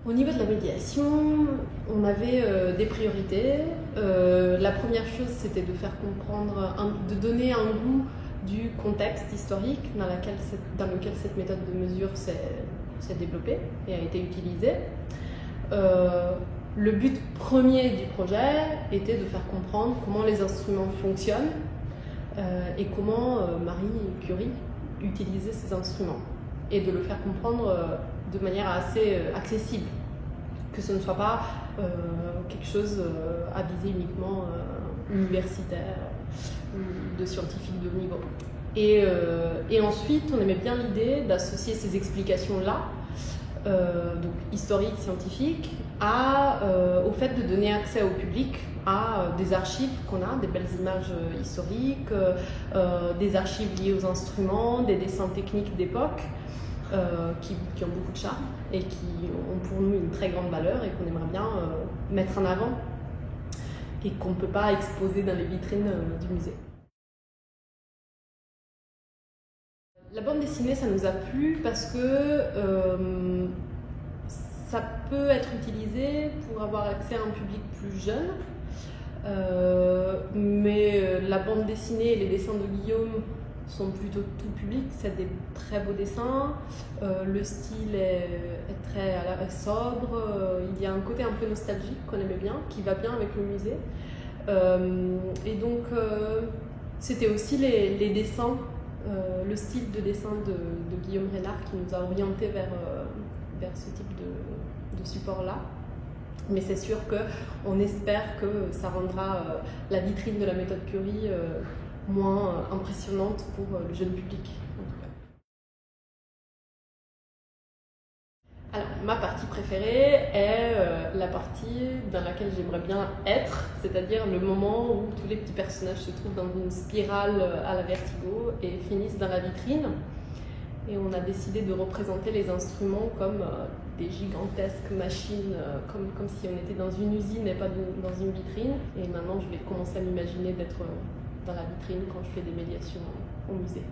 Au niveau de la médiation, on avait des priorités. La première chose, c'était de faire comprendre, de donner un goût du contexte historique dans lequel cette méthode de mesure s'est développée et a été utilisée. Le but premier du projet était de faire comprendre comment les instruments fonctionnent et comment Marie Curie utilisait ces instruments, et de le faire comprendre de manière assez accessible, que ce ne soit pas quelque chose à visée uniquement universitaire ou de scientifique de haut niveau. Et ensuite, on aimait bien l'idée d'associer ces explications-là, donc historiques, scientifiques, au fait de donner accès au public à des archives qu'on a, des belles images historiques, des archives liées aux instruments, des dessins techniques d'époque, qui ont beaucoup de charme et qui ont pour nous une très grande valeur et qu'on aimerait bien mettre en avant et qu'on ne peut pas exposer dans les vitrines du musée. La bande dessinée, ça nous a plu parce que ça peut être utilisé pour avoir accès à un public plus jeune, mais la bande dessinée et les dessins de Guillaume sont plutôt tout public, c'est des très beaux dessins, le style est très sobre, il y a un côté un peu nostalgique qu'on aimait bien, qui va bien avec le musée. Et donc c'était aussi les dessins, le style de dessin de Guillaume Reynard qui nous a orientés vers ce type de support-là. Mais c'est sûr qu'on espère que ça rendra la vitrine de la méthode Curie moins impressionnante pour le jeune public, en tout cas. Alors, ma partie préférée est la partie dans laquelle j'aimerais bien être, c'est-à-dire le moment où tous les petits personnages se trouvent dans une spirale à la Vertigo et finissent dans la vitrine. Et on a décidé de représenter les instruments comme des gigantesques machines, comme si on était dans une usine et pas dans une vitrine. Et maintenant, je vais commencer à m'imaginer d'être dans la vitrine quand je fais des médiations au musée.